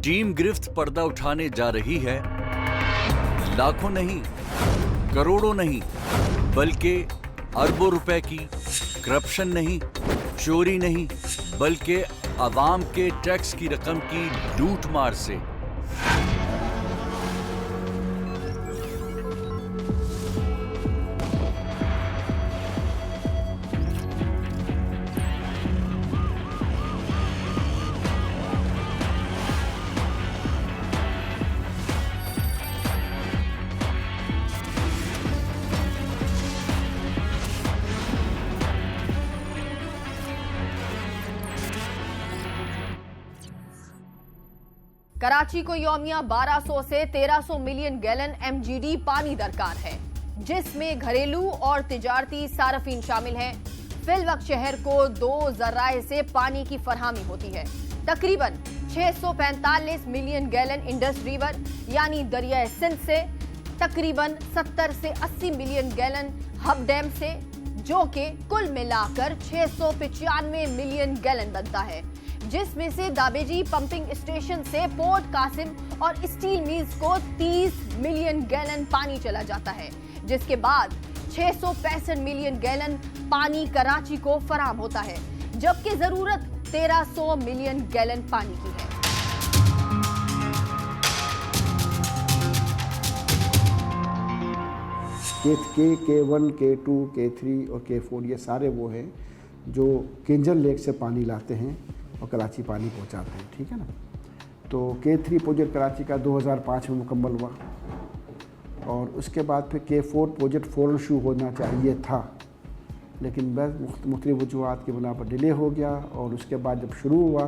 Team गिरफ्त पर्दा उठाने जा रही है। लाखों नहीं, करोड़ों नहीं, बल्कि अरबों रुपए की करप्शन नहीं, चोरी नहीं, बल्कि आवाम के टैक्स की रकम की लूट मार से। कराची को यौमिया 1200 से 1300 मिलियन गैलन एमजीडी पानी दरकार है, जिसमें घरेलू और तिजारती सार्फिन शामिल हैं। फिलवक्त शहर को 2 जराए से पानी की फरहमी होती है। तकरीबन 645 मिलियन गैलन इंडस रिवर यानी दरियाए सिंध से, तकरीबन 70 से 80 मिलियन गैलन हब डैम से, जो कि कुल मिलाकर 695 मिलियन गैलन बनता है, जिसमें से दाबेजी पंपिंग स्टेशन से पोर्ट कासिम और स्टील मिल्स को 30 मिलियन गैलन पानी चला जाता है, जिसके बाद 665 मिलियन गैलन पानी कराची को फराहम होता है, जबकि जरूरत 1300 मिलियन गैलन पानी की है। K1, K2, K3 और K4 ये सारे वो हैं जो केंजल लेक से पानी लाते हैं और कराची पानी पहुंचाते हैं, ठीक है ना। तो K3 प्रोजेक्ट कराची का 2005 में मुकम्मल हुआ और उसके बाद फिर K4 प्रोजेक्ट फ़ौरन शुरू होना चाहिए था, लेकिन बस मुख्तलिफ़ वजूहात की बिना पर डिले हो गया। और उसके बाद जब शुरू हुआ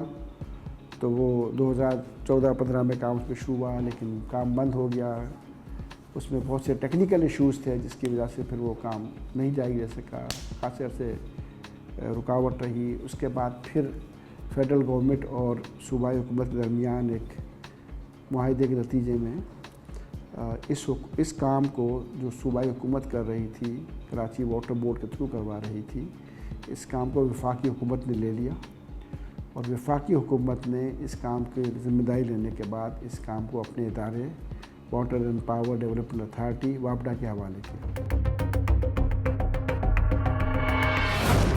तो वो 2014-15 में काम उसमें शुरू हुआ, लेकिन काम बंद हो गया। उसमें बहुत से टेक्निकल इश्यूज़ थे जिसकी वजह से फिर वो काम नहीं जारी रह सका, खासे अरसे रुकावट रही। उसके बाद फिर फेडरल गवर्नमेंट और सूबाई हुकूमत के दरमियान एक मुआहदे के नतीजे में इस काम को जो सूबाई हुकूमत कर रही थी, कराची वाटर बोर्ड के थ्रू करवा रही थी, इस काम को वफाकी हुकूमत ने ले लिया और वफाकी हुकूमत ने इस काम की जिम्मेदारी लेने के बाद इस काम को अपने इदारे water and power development authority वापडा के हवाले किया।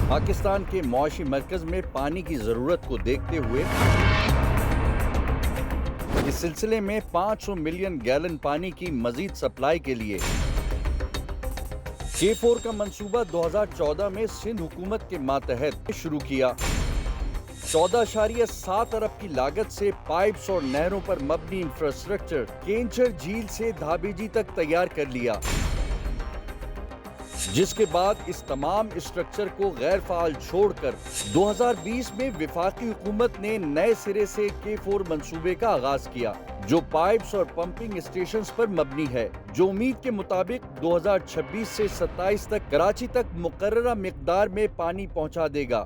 पाकिस्तान के मौशी मरकज में पानी की जरूरत को देखते हुए इस सिलसिले में 500 मिलियन गैलन पानी की मजीद सप्लाई के लिए K4 का मंसूबा 2014 में सिंध हुकूमत के मातहत शुरू किया। 14.7 अरब की लागत से पाइप्स और नहरों पर मबनी इंफ्रास्ट्रक्चर केंचर झील से धाबेजी तक तैयार कर लिया, जिसके बाद इस तमाम स्ट्रक्चर को गैर फाल छोड़कर 2020 में वफाकी हुकूमत ने नए सिरे से K4 मंसूबे का आगाज किया, जो पाइप्स और पंपिंग स्टेशंस पर मबनी है, जो उम्मीद के मुताबिक 2026 से 27 तक कराची तक मुकर्ररा मिकदार में पानी पहुंचा देगा,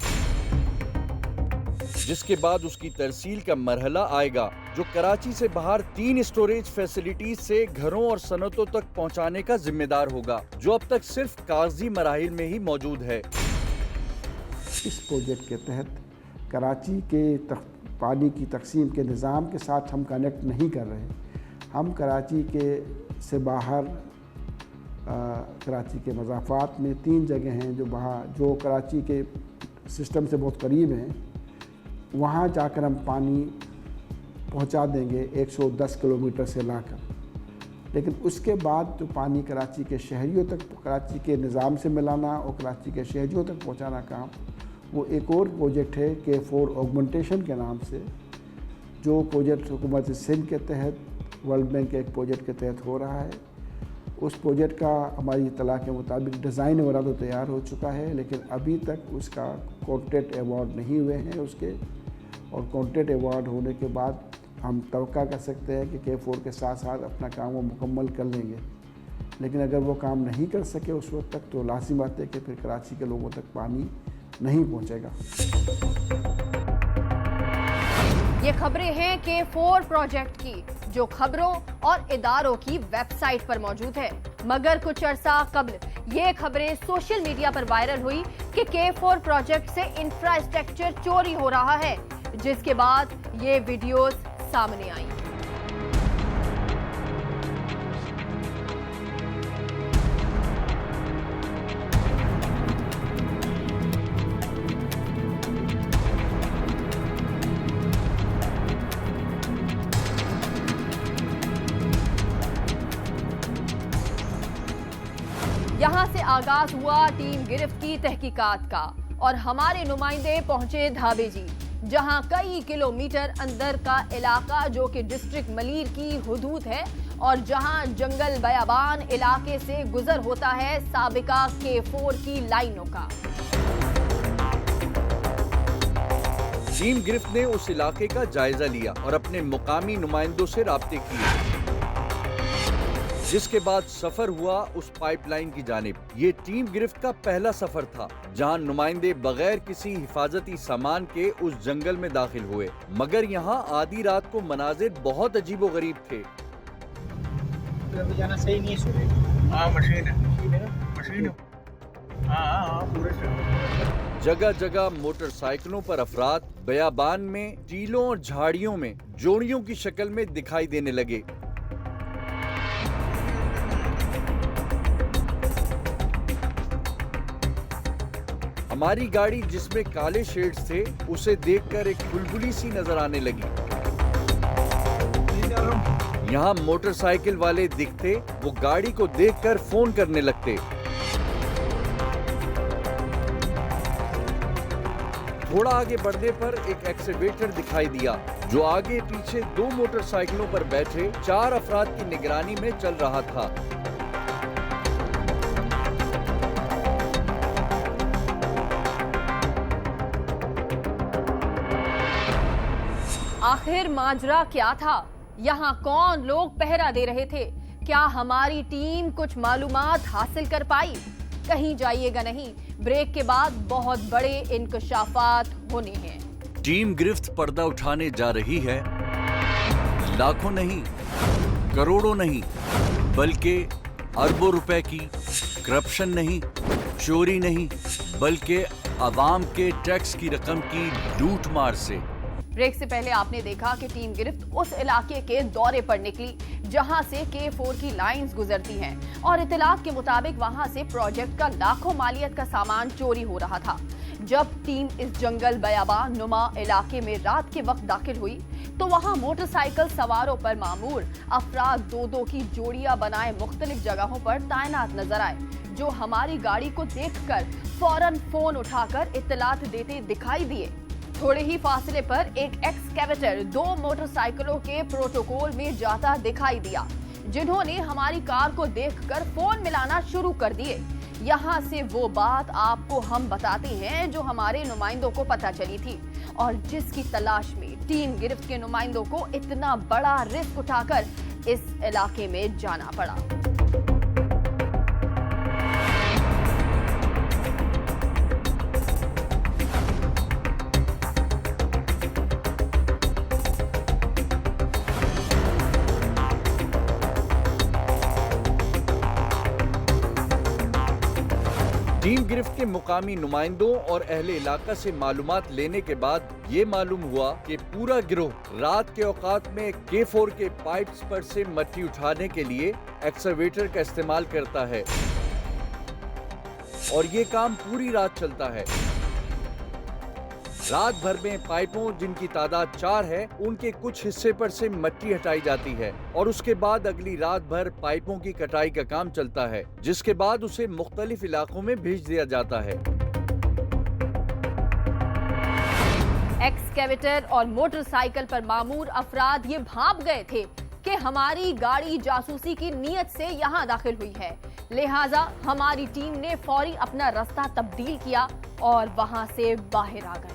जिसके बाद उसकी तरसील का मरहला आएगा, जो कराची से बाहर 3 स्टोरेज फैसिलिटीज से घरों और सनतों तक पहुंचाने का जिम्मेदार होगा, जो अब तक सिर्फ कागजी मराहिल में ही मौजूद है। इस प्रोजेक्ट के तहत कराची के पानी की तकसीम के निज़ाम के साथ हम कनेक्ट नहीं कर रहे। हम कराची के से बाहर कराची के मज़ाफ़ात में 3 जगह हैं जो कराची के सिस्टम से बहुत करीब हैं, वहाँ जाकर हम पानी पहुँचा देंगे 110 किलोमीटर से लाकर। लेकिन उसके बाद जो पानी कराची के शहरियों तक, कराची के निज़ाम से मिलाना और कराची के शहरियों तक पहुँचाना काम, वो एक और प्रोजेक्ट है K4 ऑगमेंटेशन के नाम से, जो प्रोजेक्ट हुकूमत सिंध के तहत वर्ल्ड बैंक के एक प्रोजेक्ट के तहत हो रहा है। उस प्रोजेक्ट का हमारी इत्तला के मुताबिक डिज़ाइन वगैरह तो तैयार हो चुका है, लेकिन अभी तक उसका कॉन्ट्रैक्ट अवार्ड नहीं हुए हैं उसके, और कॉन्ट्रैक्ट अवार्ड होने के बाद हम तवक्का कर सकते हैं कि K4 के साथ साथ अपना काम वो मुकम्मल कर लेंगे। लेकिन अगर वो काम नहीं कर सके उस वक्त तक, तो लाजिम बात है कि फिर कराची के लोगों तक पानी नहीं पहुंचेगा। ये खबरें हैं K4 प्रोजेक्ट की, जो खबरों और इदारों की वेबसाइट पर मौजूद है। मगर कुछ अरसा कबल ये खबरें सोशल मीडिया पर वायरल हुई कि K4 प्रोजेक्ट से इंफ्रास्ट्रक्चर चोरी हो रहा है, जिसके बाद ये वीडियोस सामने आई। यहां से आगाज हुआ टीम गिरफ्त की तहकीकात का और हमारे नुमाइंदे पहुंचे धाबेजी, जहां कई किलोमीटर अंदर का इलाका जो कि डिस्ट्रिक्ट मलीर की हुदूद है और जहां जंगल बयाबान इलाके से गुजर होता है साबिका K4 की लाइनों का। टीम गिरफ्त ने उस इलाके का जायजा लिया और अपने मुकामी नुमाइंदों से राब्ते किए, जिसके बाद सफर हुआ उस पाइपलाइन की जानिब। ये टीम गिरफ्त का पहला सफर था जहां नुमाइंदे बगैर किसी हिफाजती सामान के उस जंगल में दाखिल हुए, मगर यहाँ आधी रात को मनाजिर बहुत अजीबो गरीब थे। अभी जाना सही नहीं है। हाँ मशीन है। हाँ पूरे जगह जगह मोटरसाइकिलों पर अफराद बयाबान में टीलों और झाड़ियों में जोड़ियों की शक्ल में दिखाई देने लगे। हमारी गाड़ी जिसमें काले शेड्स थे उसे देखकर एक बुलबुली सी नजर आने लगी। यहाँ मोटरसाइकिल वाले दिखते वो गाड़ी को देखकर फोन करने लगते। थोड़ा आगे बढ़ने पर एक एक्सीवेटर दिखाई दिया जो आगे पीछे 2 मोटरसाइकिलों पर बैठे 4 अफराद की निगरानी में चल रहा था। आखिर माजरा क्या था? यहाँ कौन लोग पहरा दे रहे थे? क्या हमारी टीम कुछ मालूमात हासिल कर पाई? कहीं जाइएगा नहीं, ब्रेक के बाद बहुत बड़े इंकशाफात होने हैं। टीम गिरफ्त पर्दा उठाने जा रही है। लाखों नहीं, करोड़ों नहीं, बल्कि अरबों रुपए की। करप्शन नहीं, चोरी नहीं, बल्कि आवाम के टैक्स की रकम की लूट मार से। ब्रेक से पहले आपने देखा कि टीम गिरफ्त उस इलाके के दौरे पर निकली जहां से K4 की लाइंस गुजरती हैं और इत्तलात के मुताबिक वहां से प्रोजेक्ट का लाखों मालियत का सामान चोरी हो रहा था। जब टीम इस जंगल बयाबान नुमा इलाके में रात के वक्त दाखिल हुई तो वहां मोटरसाइकिल सवारों पर मामूर अफराद 2-2 की जोड़ियां बनाए मुख्तलिफ जगहों पर तैनात नजर आए, जो हमारी गाड़ी को देखकर फौरन फोन उठाकर इत्तलात देते दिखाई दिए। थोड़े ही फासले पर एक एक्सकेवेटर 2 मोटरसाइकिलों के प्रोटोकॉल में जाता दिखाई दिया, जिन्होंने हमारी कार को देखकर फोन मिलाना शुरू कर दिए। यहाँ से वो बात आपको हम बताते हैं जो हमारे नुमाइंदों को पता चली थी और जिसकी तलाश में टीम गिरफ्त के नुमाइंदों को इतना बड़ा रिस्क उठाकर इस इलाके में जाना पड़ा। टीम गिरफ्त के मुकामी नुमाइंदों और अहले इलाका से मालूमात लेने के बाद ये मालूम हुआ कि पूरा गिरोह रात के औकात में K4 के पाइप्स पर से मट्टी उठाने के लिए एक्सकवेटर का इस्तेमाल करता है और ये काम पूरी रात चलता है। रात भर में पाइपों जिनकी तादाद 4 है उनके कुछ हिस्से पर से मट्टी हटाई जाती है और उसके बाद अगली रात भर पाइपों की कटाई का काम चलता है, जिसके बाद उसे मुख्तलिफ इलाकों में भेज दिया जाता है। एक्सकेवेटर और मोटरसाइकिल पर मामूर अफराद ये भांप गए थे कि हमारी गाड़ी जासूसी की नीयत से यहाँ दाखिल हुई है, लिहाजा हमारी टीम ने फौरी अपना रास्ता तब्दील किया और वहां से बाहर आ गए।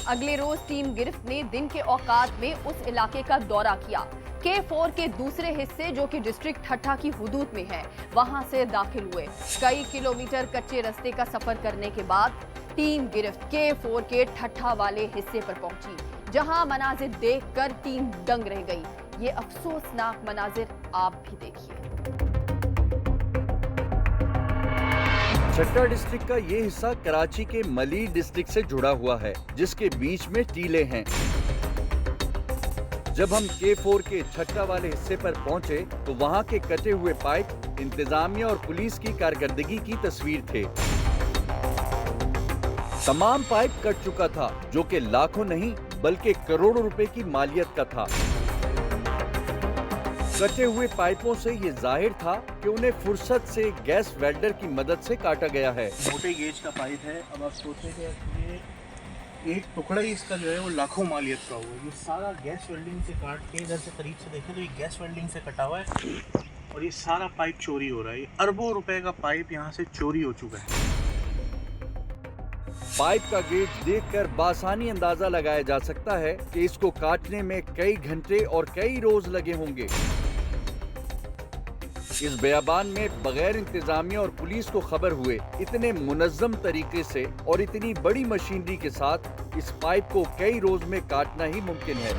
अगले रोज टीम गिरफ्त ने दिन के औकात में उस इलाके का दौरा किया। K4 के दूसरे हिस्से जो कि डिस्ट्रिक्ट ठट्ठा की हुदूद में है, वहां से दाखिल हुए। कई किलोमीटर कच्चे रास्ते का सफर करने के बाद टीम गिरफ्त K4 के ठट्ठा वाले हिस्से पर पहुंची, जहां मनाजिर देखकर टीम दंग रह गई। ये अफसोसनाक मनाजिर आप भी देखिए। ठट्ठा डिस्ट्रिक्ट का ये हिस्सा कराची के मलीर डिस्ट्रिक्ट से जुड़ा हुआ है, जिसके बीच में टीले हैं। जब हम K4 के छट्टा वाले हिस्से पर पहुंचे तो वहां के कटे हुए पाइप इंतजामिया और पुलिस की कारकर्दगी की तस्वीर थे। तमाम पाइप कट चुका था, जो कि लाखों नहीं बल्कि करोड़ों रुपए की मालियत का था। कटे हुए पाइपों से ये जाहिर था कि उन्हें फुर्सत से गैस वेल्डर की मदद से काटा गया है। मोटे गेज का पाइप है। अब आप सोचें कि ये एक टुकड़ा ही इसका जो है वो लाखों मालियत का हुआ। ये सारा गैस वेल्डिंग से काट के इधर से करीब से देखें तो ये गैस वेल्डिंग से कटा हुआ है और ये सारा पाइप चोरी हो रहा है। ये अरबों रुपए का पाइप यहाँ से चोरी हो चुका है। पाइप का गेज देखकर बासानी अंदाजा लगाया जा सकता है कि इसको काटने में कई घंटे और कई रोज लगे होंगे। इस बयाबान में बगैर इंतजामिया और पुलिस को खबर हुए इतने मुनज्जम तरीके से और इतनी बड़ी मशीनरी के साथ इस पाइप को कई रोज में काटना ही मुमकिन है।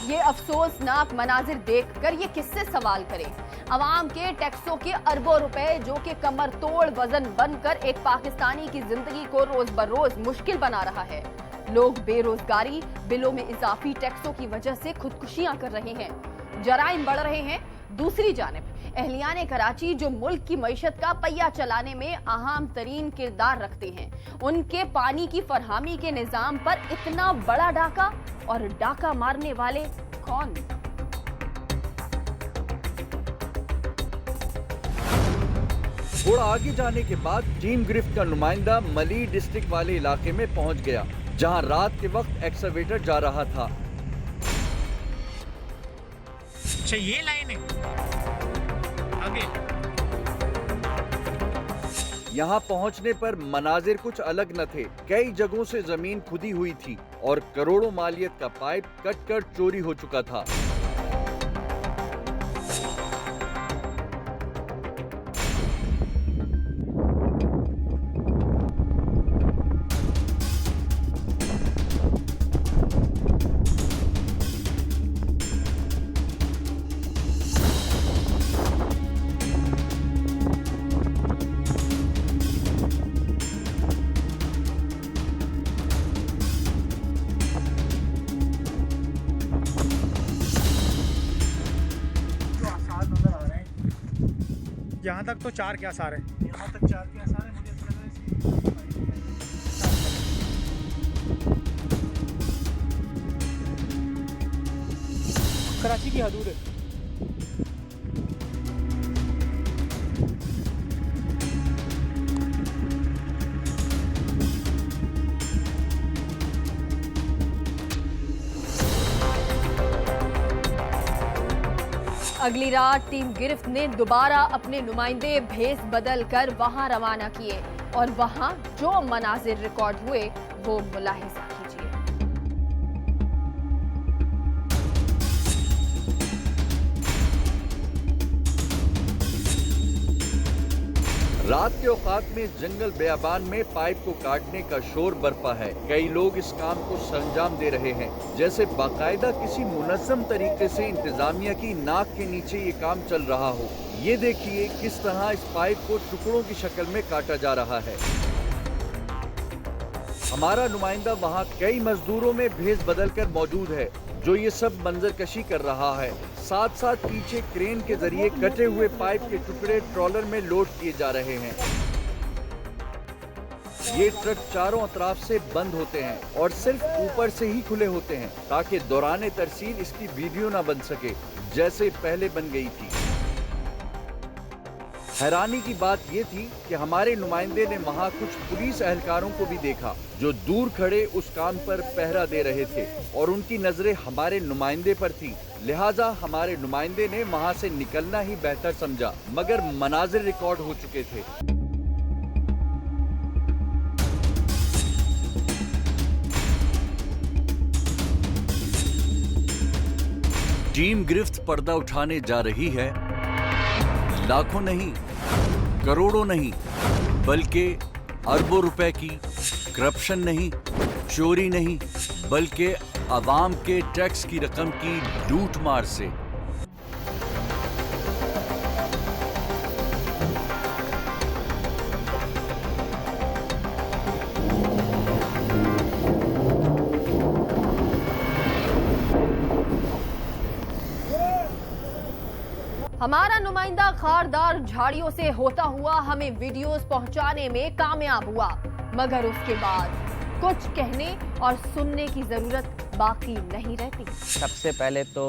ये अफसोसनाक मनाजिर देखकर ये किससे सवाल करें। अवाम के टैक्सों के अरबों रुपए जो कि कमर तोड़ वजन बनकर एक पाकिस्तानी की जिंदगी को रोज बरोज मुश्किल बना रहा है। लोग बेरोजगारी, बिलों में इजाफी टैक्सों की वजह से खुदकुशियां कर रहे हैं, जराइम बढ़ रहे हैं। दूसरी जानिब अहलियाने कराची जो मुल्क की मईशत का पहिया चलाने में अहम तरीन किरदार रखते हैं, उनके पानी की फरहामी के निजाम पर इतना बड़ा डाका, और डाका मारने वाले कौन? थोड़ा आगे जाने के बाद टीम गिरफ्त का नुमाइंदा मली डिस्ट्रिक्ट वाले इलाके में पहुंच गया, जहां रात के वक्त एक्सकवेटर जा रहा था। अच्छा, ये लाइन है आगे। यहाँ पहुँचने पर मनाजिर कुछ अलग न थे। कई जगहों से जमीन खुदी हुई थी और करोड़ों मालियत का पाइप कट कर चोरी हो चुका था। यहाँ तक तो 4 के आसार है। यहाँ तक 4 के आसार है। मुझे ऐसा लग रहा है कराची की हदूद है। अगली रात टीम गिरफ्त ने दोबारा अपने नुमाइंदे भेस बदल कर वहां रवाना किए और वहां जो मनाजिर रिकॉर्ड हुए वो मुलाहिजा कीजिए। रात के औकात में जंगल बयाबान में पाइप को काटने का शोर बरपा है। कई लोग इस काम को सरंजाम दे रहे हैं, जैसे बाकायदा किसी मुनज़्ज़म तरीके से इंतजामिया की नाक के नीचे ये काम चल रहा हो। ये देखिए किस तरह इस पाइप को टुकड़ों की शक्ल में काटा जा रहा है। हमारा नुमाइंदा वहाँ कई मजदूरों में भेस बदल कर मौजूद है जो ये सब मंजरकशी कर रहा है। साथ साथ पीछे क्रेन के जरिए कटे हुए पाइप के टुकड़े ट्रॉलर में लोड किए जा रहे हैं। ये ट्रक चारों अतराफ से बंद होते हैं और सिर्फ ऊपर से ही खुले होते हैं ताकि दौरान तरसील इसकी वीडियो ना बन सके जैसे पहले बन गई थी। हैरानी की बात ये थी कि हमारे नुमाइंदे ने वहाँ कुछ पुलिस एहलकारों को भी देखा जो दूर खड़े उस काम पर पहरा दे रहे थे और उनकी नजरें हमारे नुमाइंदे पर थी। लिहाजा हमारे नुमाइंदे ने वहाँ से निकलना ही बेहतर समझा, मगर मनाजिर रिकॉर्ड हो चुके थे। टीम गिरफ्त पर्दा उठाने जा रही है। लाखों नहीं, करोड़ों नहीं, बल्कि अरबों रुपए की करप्शन नहीं, चोरी नहीं, बल्कि आवाम के टैक्स की रकम की लूट मार से। हमारा नुमाइंदा खारदार झाड़ियों से होता हुआ हमें वीडियोस पहुंचाने में कामयाब हुआ, मगर उसके बाद कुछ कहने और सुनने की जरूरत बाकी नहीं रहती। सबसे पहले तो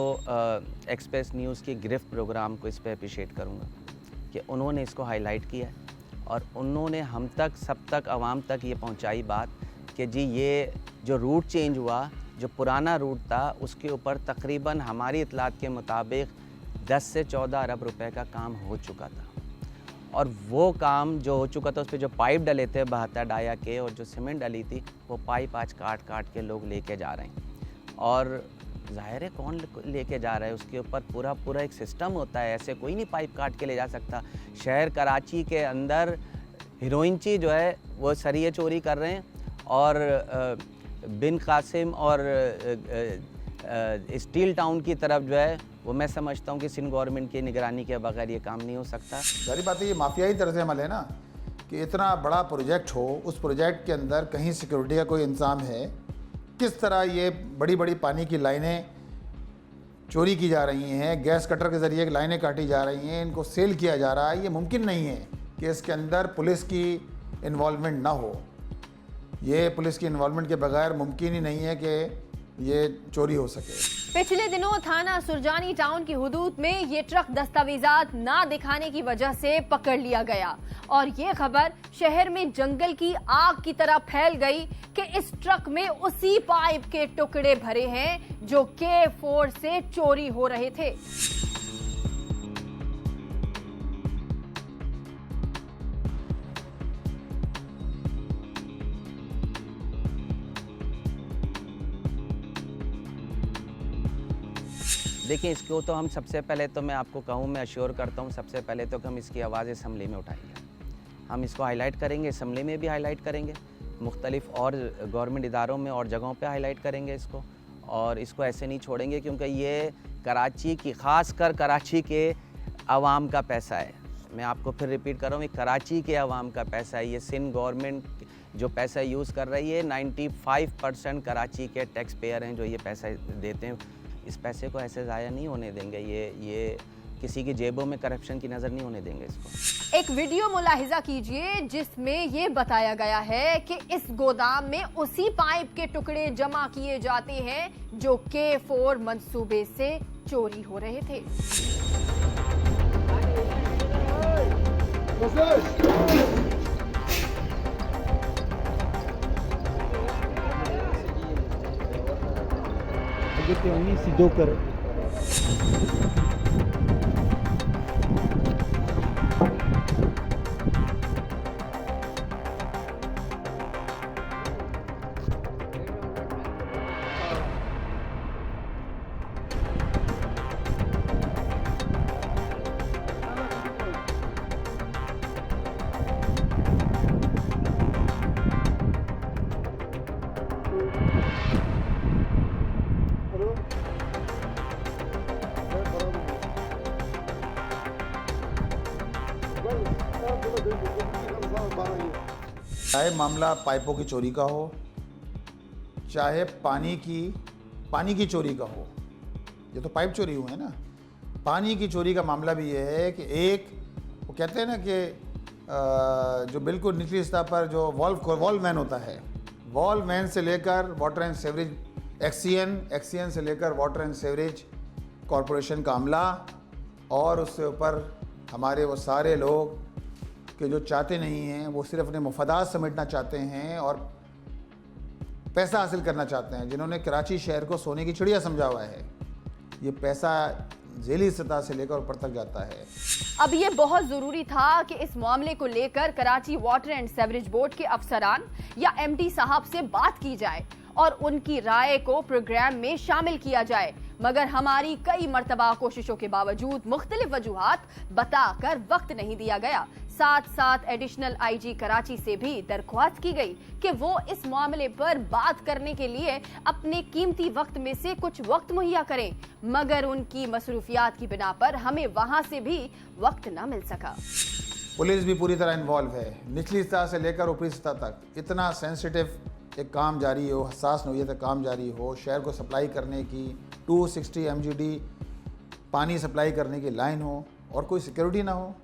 एक्सप्रेस न्यूज़ की गिरफ्त प्रोग्राम को इस पे अप्रिशिएट करूँगा कि उन्होंने इसको हाईलाइट किया है और उन्होंने हम तक, सब तक, आवाम तक ये पहुंचाई बात कि जी ये जो रूट चेंज हुआ, जो पुराना रूट था, उसके ऊपर तकरीबन हमारी इतलात के मुताबिक 10 से 14 अरब रुपए का काम हो चुका था और वो काम जो हो चुका था उस पर जो पाइप डले थे 72 डाया के और जो सीमेंट डली थी वो पाइप आज काट काट के लोग लेके जा रहे हैं और ज़ाहिर है कौन लेके जा रहा है, उसके ऊपर पूरा एक सिस्टम होता है, ऐसे कोई नहीं पाइप काट के ले जा सकता। शहर कराची के अंदर हीरोइनची जो है वो सरिये चोरी कर रहे हैं और बिन कासिम और स्टील टाउन की तरफ जो है वो मैं समझता हूँ कि सिंध गवर्नमेंट की निगरानी के बगैर ये काम नहीं हो सकता। जारी बात है ये माफियाई तर्ज अमल है ना कि इतना बड़ा प्रोजेक्ट हो, उस प्रोजेक्ट के अंदर कहीं सिक्योरिटी का कोई इंतज़ाम है, किस तरह ये बड़ी बड़ी पानी की लाइनें चोरी की जा रही हैं, गैस कटर के ज़रिए लाइनें काटी जा रही हैं, इनको सेल किया जा रहा है। ये मुमकिन नहीं है कि इसके अंदर पुलिस की इन्वॉल्वमेंट ना हो। ये पुलिस की इन्वॉल्वमेंट के बगैर मुमकिन ही नहीं है कि ये चोरी हो सके। पिछले दिनों थाना सुरजानी टाउन की हुदूद में ये ट्रक दस्तावेजात ना दिखाने की वजह से पकड़ लिया गया और ये खबर शहर में जंगल की आग की तरह फैल गई कि इस ट्रक में उसी पाइप के टुकड़े भरे हैं जो K4 से चोरी हो रहे थे। देखिए इसको तो हम सबसे पहले तो मैं आपको कहूँ, मैं अश्योर करता हूँ, सबसे पहले तो हम इसकी आवाज़ असम्बली में उठाएंगे, हम इसको हाईलाइट करेंगे, असम्बली में भी हाईलाइट करेंगे, मुख्तलिफ और गवर्नमेंट इदारों में और जगहों पे हाईलाइट करेंगे इसको और इसको ऐसे नहीं छोड़ेंगे क्योंकि ये कराची की, ख़ास कर कराची के आवाम का पैसा है। मैं आपको फिर रिपीट कर रहा हूँ, ये कराची के आवाम का पैसा है। ये सिंध गवर्नमेंट जो पैसा यूज़ कर रही है, 95% कराची के टैक्स पेयर हैं जो ये पैसा देते हैं। इस पैसे को ऐसे ज़ाया नहीं होने देंगे, ये किसी की जेबों में करप्शन की नज़र नहीं होने देंगे इसको। एक वीडियो मुलाहिजा कीजिए जिसमें ये बताया गया है कि इस गोदाम में उसी पाइप के टुकड़े जमा किए जाते हैं जो K4 मंसूबे से चोरी हो रहे थे। सीधो कर चाहे मामला पाइपों की चोरी का हो, चाहे पानी की चोरी का हो, ये तो पाइप चोरी हुए हैं ना। पानी की चोरी का मामला भी ये है कि एक वो कहते हैं ना कि जो बिल्कुल निचली सतह पर जो वॉल्व मैन होता है, वॉल्व मैन से लेकर वाटर एंड सेवरेज एक्सीएन से लेकर वाटर एंड सेवरेज कॉरपोरेशन का अमला और उससे ऊपर हमारे वो सारे लोग कि जो चाहते नहीं हैं, वो सिर्फ अपने मफादात समेटना चाहते हैं और पैसा हासिल करना चाहते हैं, जिन्होंने कराची शहर को सोने की चिड़िया समझा हुआ है। ये पैसा झेली सतह से लेकर ऊपर तक जाता है। अब ये बहुत जरूरी था कि इस मामले को लेकर Karachi water and sewerage board के अफसरान या एमडी साहब से बात की जाए और उनकी राय को प्रोग्राम में शामिल किया जाए, मगर हमारी कई मर्तबा कोशिशों के बावजूद मुख्तलिफ वजूहात बताकर वक्त नहीं दिया गया। साथ साथ एडिशनल आईजी कराची से भी दरख्वास्त की गई कि वो इस मामले पर बात करने के लिए अपने कीमती वक्त में से कुछ वक्त मुहैया करें, मगर उनकी मसरूफियात की बिना पर हमें वहां से भी वक्त न मिल सका। पुलिस भी पूरी तरह इन्वॉल्व है, निचली सतह से लेकर ऊपरी सतह तक। इतना सेंसिटिव एक काम जारी हो, हसास नौइयत का काम जारी हो, शहर को सप्लाई करने की 260 MGD पानी सप्लाई करने की लाइन हो, और कोई सिक्योरिटी ना हो,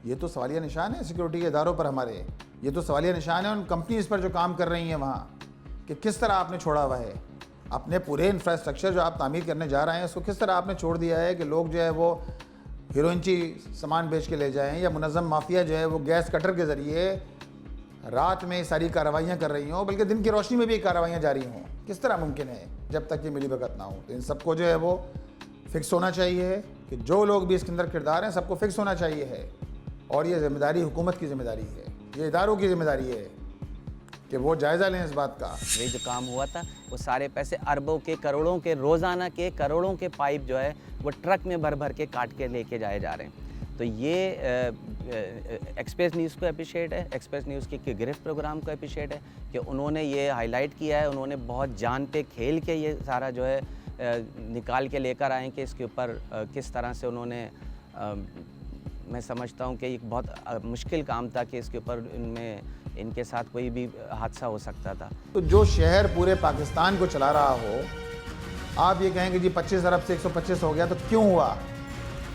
ये तो सवालिया निशान है सिक्योरिटी के इदारों पर हमारे। ये तो सवालिया निशान है उन कंपनीज पर जो काम कर रही हैं वहाँ, कि किस तरह आपने छोड़ा हुआ है अपने पूरे इंफ्रास्ट्रक्चर जो आप तामीर करने जा रहे हैं, उसको किस तरह आपने छोड़ दिया है कि लोग जो है वो हीरोइनची सामान बेच के ले जाएं, या मुनज़्ज़म माफिया जो है वो गैस कटर के ज़रिए रात में सारी कार्रवाइयाँ कर रही हों, बल्कि दिन की रोशनी में भी कार्रवाइयाँ जारी हों। किस तरह मुमकिन है जब तक ये मिलीभगत ना हो? तो इन सबको जो है वो फिक्स होना चाहिए कि जो लोग भी इसके अंदर किरदार हैं सबको फिक्स होना चाहिए है। और ये जिम्मेदारी हुकूमत की जिम्मेदारी है, ये इदारों की जिम्मेदारी है कि वो जायज़ा लें इस बात का। ये जो काम हुआ था वो सारे पैसे अरबों के, करोड़ों के, रोज़ाना के करोड़ों के पाइप जो है वो ट्रक में भर भर के काट के लेके जाए जा रहे हैं। तो ये एक्सप्रेस न्यूज़ को अप्रिशिएट है, एक्सप्रेस न्यूज़ के गिरफ्त प्रोग्राम को अप्रिशिएट है कि उन्होंने ये हाईलाइट किया है, उन्होंने बहुत जान पे खेल के ये सारा जो है निकाल के लेकर आए कि इसके ऊपर किस तरह से उन्होंने मैं समझता हूँ कि एक बहुत मुश्किल काम था कि इसके ऊपर इनके साथ कोई भी हादसा हो सकता था। तो जो शहर पूरे पाकिस्तान को चला रहा हो, आप ये कहेंगे जी 25 अरब से 125 हो गया, तो क्यों हुआ?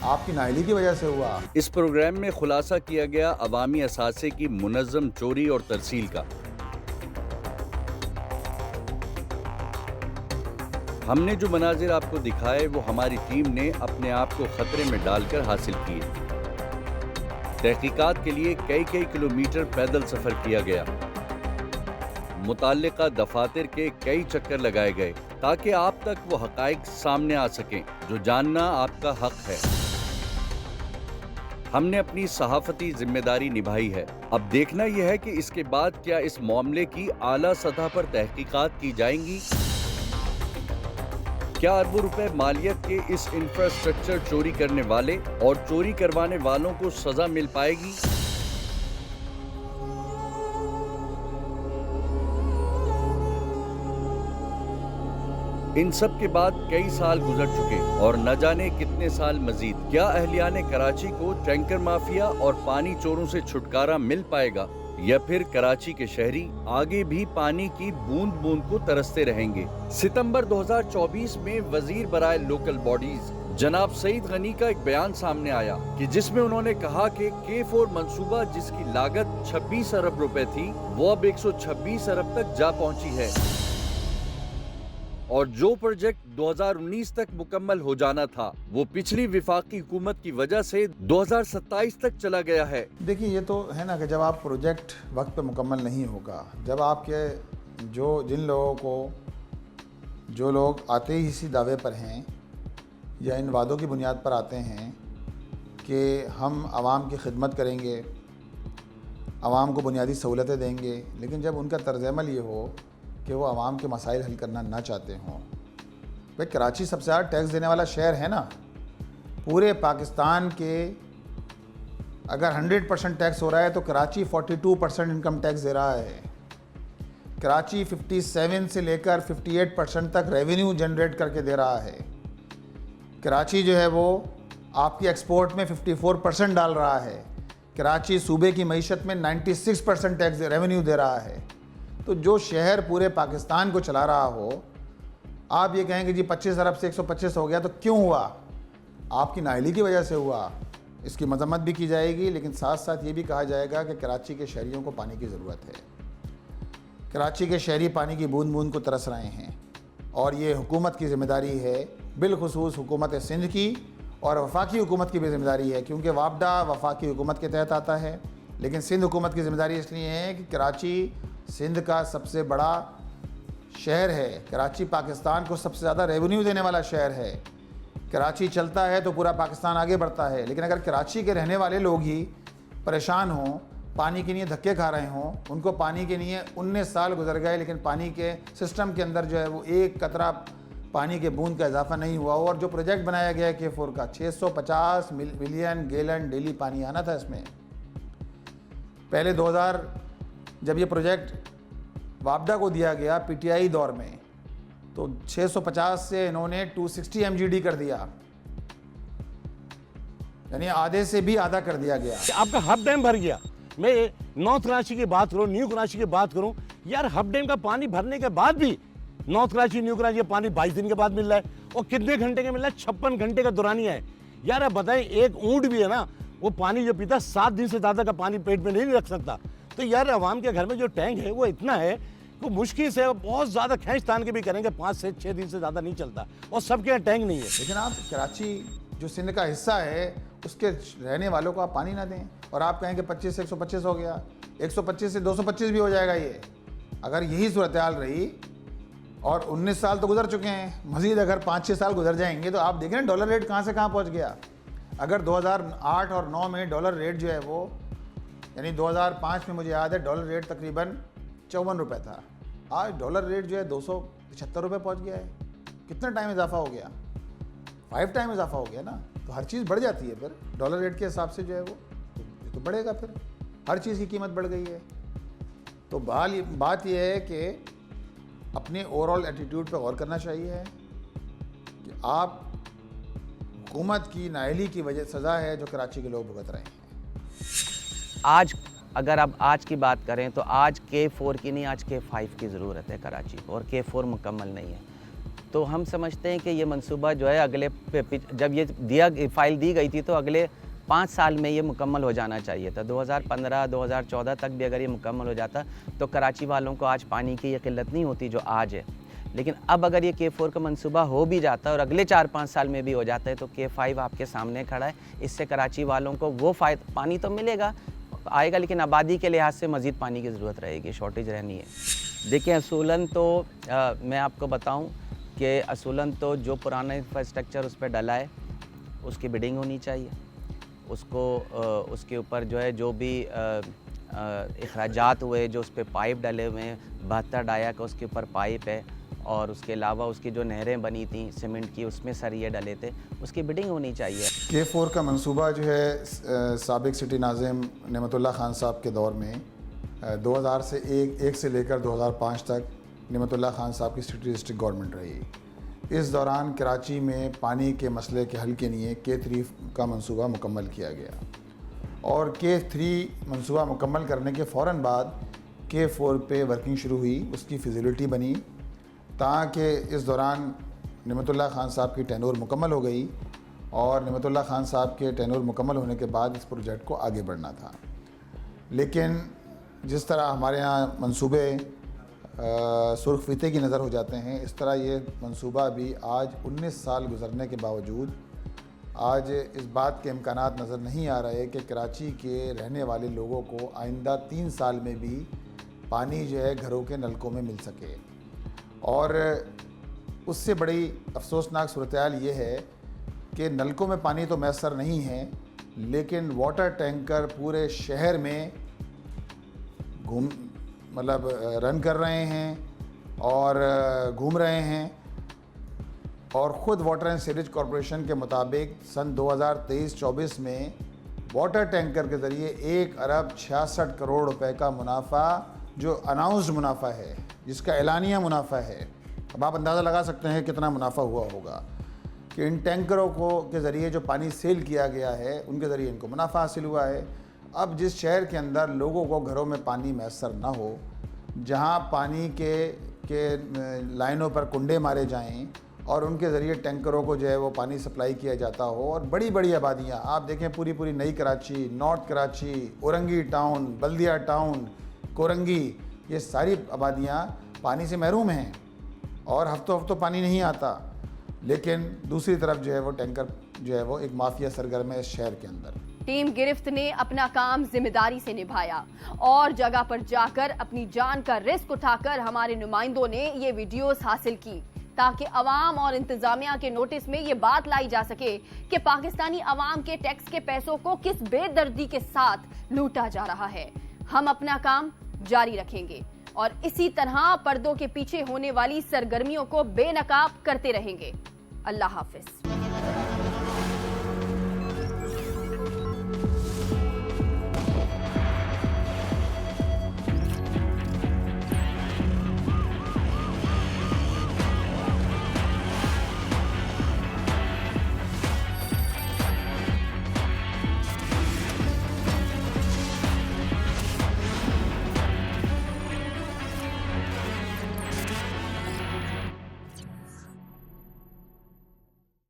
आपकी नाअहली की वजह से हुआ। इस प्रोग्राम में खुलासा किया गया अवामी असासे की मुनज़्ज़म चोरी और तरसील का। हमने जो मनाजिर आपको दिखाए वो हमारी टीम ने अपने आप को खतरे में डालकर हासिल किए। तहकीकात के लिए कई किलोमीटर पैदल सफर किया गया, मुताल्लिका दफातर के कई चक्कर लगाए गए ताकि आप तक वो हकाइक सामने आ सकें जो जानना आपका हक है। हमने अपनी सहाफती जिम्मेदारी निभाई है। अब देखना यह है कि इसके बाद क्या इस मामले की आला सतह पर तहकीकात की जाएंगी। क्या अरबों रुपए मालियत के इस इंफ्रास्ट्रक्चर चोरी करने वाले और चोरी करवाने वालों को सजा मिल पाएगी? इन सब के बाद कई साल गुजर चुके और न जाने कितने साल मजीद। क्या अहलियाने कराची को टैंकर माफिया और पानी चोरों से छुटकारा मिल पाएगा, या फिर कराची के शहरी आगे भी पानी की बूंद बूंद को तरसते रहेंगे? सितंबर 2024 में वजीर बराए लोकल बॉडीज जनाब सईद गनी का एक बयान सामने आया कि जिसमें उन्होंने कहा कि K4 मंसूबा जिसकी लागत 26 अरब रुपए थी वो अब 126 अरब तक जा पहुंची है, और जो प्रोजेक्ट 2019 तक मुकम्मल हो जाना था वो पिछली विफाकी हुकूमत की वजह से 2027 तक चला गया है। देखिए ये तो है ना कि जब आप प्रोजेक्ट वक्त पे मुकम्मल नहीं होगा, जब आपके जो लोग आते ही इसी दावे पर हैं या इन वादों की बुनियाद पर आते हैं कि हम आवाम की खिदमत करेंगे, आवाम को बुनियादी सहूलतें देंगे, लेकिन जब उनका तर्ज़ अमल ये हो कि वो आवाम के मसाइल हल करना ना चाहते हों। भाई कराची सबसे ज़्यादा टैक्स देने वाला शहर है ना पूरे पाकिस्तान के। अगर 100% टैक्स हो रहा है तो कराची 42% इनकम टैक्स दे रहा है। कराची 57 से लेकर 58% तक रेवेन्यू जनरेट करके दे रहा है। कराची जो है वो आपकी एक्सपोर्ट में 54% डाल रहा है। कराची सूबे की मईशत में 96% टैक्स रेवेन्यू दे रहा है। तो जो शहर पूरे पाकिस्तान को चला रहा हो, आप ये कहेंगे जी 25 अरब से 125 हो गया, तो क्यों हुआ? आपकी नाअहली की वजह से हुआ। इसकी मजम्मत भी की जाएगी, लेकिन साथ साथ ये भी कहा जाएगा कि कराची के शहरियों को पानी की ज़रूरत है। कराची के शहरी पानी की बूंद बूंद को तरस रहे हैं, और ये हुकूमत की ज़िम्मेदारी है, बिलखुसूस हुकूमत सिंध की और वफाकी हुकूमत की भी ज़िम्मेदारी है, क्योंकि वापडा वफाकी हुकूमत के तहत आता है। लेकिन सिंध हुकूमत की ज़िम्मेदारी इसलिए है कि कराची सिंध का सबसे बड़ा शहर है। कराची पाकिस्तान को सबसे ज़्यादा रेवेन्यू देने वाला शहर है। कराची चलता है तो पूरा पाकिस्तान आगे बढ़ता है। लेकिन अगर कराची के रहने वाले लोग ही परेशान हों, पानी के लिए धक्के खा रहे हों, उनको पानी के लिए 19 साल गुजर गए लेकिन पानी के सिस्टम के अंदर जो है वो एक कतरा पानी के बूंद का इजाफा नहीं हुआ, और जो प्रोजेक्ट बनाया गया है K4 का 650 मिलियन गैलन डेली पानी आना था इसमें। पहले 2000 जब ये प्रोजेक्ट वापडा को दिया गया PTI दौर में, तो 650 से इन्होंने 260 MGD कर दिया, यानी आधे से भी आधा कर दिया गया। आपका हब डैम भर गया। मैं नॉर्थ कराची की बात करूं, न्यू कराची की बात करूं, यार हब डैम का पानी भरने के बाद भी नॉर्थ कराची न्यू कराची का पानी 22 दिन के बाद मिल रहा है, और कितने घंटे का मिल रहा है? 56 घंटे का दौरानिया है। यार आप बताएं, एक ऊँट भी है ना, वो पानी जो पीता 7 दिन से ज़्यादा का पानी पेट में नहीं रख सकता। तो यार आवाम के घर में जो टैंक है वो इतना है कि मुश्किल से बहुत ज़्यादा खींच तान के भी करेंगे 5 से 6 दिन से ज़्यादा नहीं चलता, और सबके यहाँ टैंक नहीं है। लेकिन आप कराची जो सिंध का हिस्सा है उसके रहने वालों को आप पानी ना दें और आप कहें कि 25 से 125 हो गया, 125 से 225 भी हो जाएगा। ये अगर यही सूरत हाल रही, और 19 साल तो गुजर चुके हैं, मज़ीद अगर 5-6 साल गुजर जाएंगे तो आप देखें ना डॉलर रेट कहाँ से कहाँ पहुँच गया। अगर 2008 और 9 में डॉलर रेट जो है वो, यानी 2005 में मुझे याद है डॉलर रेट तकरीबन 54 रुपये था, आज डॉलर रेट जो है 275 रुपये पहुँच गया है। कितना टाइम इजाफा हो गया? 5 टाइम इजाफा हो गया ना। तो हर चीज़ बढ़ जाती है फिर डॉलर रेट के हिसाब से जो है वो तो बढ़ेगा, फिर हर चीज़ की कीमत बढ़ गई है। तो बात यह है कि अपने ओवरऑल एटीट्यूड पे गौर करना चाहिए कि आप हुकूमत की नाअहली की वजह सज़ा है जो कराची के लोग भुगत रहे हैं। आज अगर आप आज की बात करें तो आज K4 की नहीं, आज K5 की ज़रूरत है कराची को, और K4 मुकम्मल नहीं है। तो हम समझते हैं कि ये मंसूबा जो है अगले जब ये फाइल दी गई थी तो अगले 5 साल में ये मुकम्मल हो जाना चाहिए था। 2015-2014 तक भी अगर ये मुकम्मल हो जाता तो कराची वालों को आज पानी की ये किल्लत नहीं होती जो आज है। लेकिन अब अगर ये K4 का मंसूबा हो भी जाता है और अगले 4-5 साल में भी हो जाता है तो K5 आपके सामने खड़ा है। इससे कराची वालों को वो फ़ायदा, पानी तो मिलेगा आएगा, लेकिन आबादी के लिहाज से मज़ीद पानी की ज़रूरत रहेगी, शॉर्टेज रहनी है। देखिए असूलन तो मैं आपको बताऊं कि असूलन तो जो पुराना इंफ्रास्ट्रक्चर उस पर डला है उसकी बिडिंग होनी चाहिए, उसको उसके ऊपर जो है जो भी अखराजात हुए, जो उस पर पाइप डले हुए हैं 72 डाया का उसके ऊपर पाइप है, और उसके अलावा उसकी जो नहरें बनी थी सीमेंट की उसमें सरिये डले थे, उसकी बिडिंग होनी चाहिए। K4 का मंसूबा जो है साबिक सिटी नाज़िम नेमतुल्लाह खान साहब के दौर में 2000 से एक से लेकर 2005 तक नेमतुल्लाह खान साहब की सिटी डिस्ट्रिक्ट गवर्नमेंट रही। इस दौरान कराची में पानी के मसले के हल के लिए K3 का मंसूबा मुकम्मल किया गया, और K3 मंसूबा मुकम्मल करने के फ़ौरन बाद K4 पे वर्किंग शुरू हुई, उसकी फिजिलिटी बनी, ताकि इस दौरान नेमतुल्लाह खान साहब की टेन्योर मुकम्मल हो गई, और नेमतुल्लाह खान साहब के टेन्योर मुकम्मल होने के बाद इस प्रोजेक्ट को आगे बढ़ना था। लेकिन जिस तरह हमारे यहाँ मंसूबे सुर्ख फीते की नज़र हो जाते हैं, इस तरह ये मंसूबा भी आज 19 साल गुजरने के बावजूद आज इस बात के इम्कानात नज़र नहीं आ रहे कि कराची के रहने वाले लोगों को आइंदा 3 साल में भी पानी जो है घरों के नलकों में मिल सके। और उससे बड़ी अफसोसनाक सूरत हाल ये है कि नलकों में पानी तो मैसर नहीं है, लेकिन वाटर टैंकर पूरे शहर में रन कर रहे हैं और घूम रहे हैं। और ख़ुद वाटर एंड सीवरेज कॉरपोरेशन के मुताबिक सन 2023-24 में वाटर टैंकर के ज़रिए 1 अरब 66 करोड़ रुपए का मुनाफा, जो अनाउंस्ड मुनाफा है, जिसका एलानिया मुनाफा है, अब आप अंदाज़ा लगा सकते हैं कितना मुनाफा हुआ होगा कि इन टैंकरों के ज़रिए जो पानी सेल किया गया है उनके ज़रिए इनको मुनाफा हासिल हुआ है। अब जिस शहर के अंदर लोगों को घरों में पानी मैसर ना हो, जहां पानी के लाइनों पर कुंडे मारे जाएं और उनके ज़रिए टैंकरों को जो है वो पानी सप्लाई किया जाता हो, और बड़ी बड़ी आबादियाँ आप देखें, पूरी नई कराची, नॉर्थ कराची, औरंगी टाउन, बल्दिया टाउन, कोरंगी, ये सारी आबादियाँ पानी से महरूम हैं और हफ्तों पानी नहीं आता। लेकिन दूसरी तरफ जो है वो टैंकर जो है वो एक माफिया सरगर्म है इस शहर के अंदर। टीम गिरफ्त ने अपना काम जिम्मेदारी से निभाया और जगह पर जाकर अपनी जान का रिस्क उठाकर हमारे नुमाइंदों ने ये वीडियोस हासिल की, ताकि अवाम और इंतजामिया के नोटिस में ये बात लाई जा सके कि पाकिस्तानी अवाम के टैक्स के पैसों को किस बेदर्दी के साथ लूटा जा रहा है। हम अपना काम जारी रखेंगे और इसी तरह पर्दों के पीछे होने वाली सरगर्मियों को बेनकाब करते रहेंगे। अल्लाह हाफिज।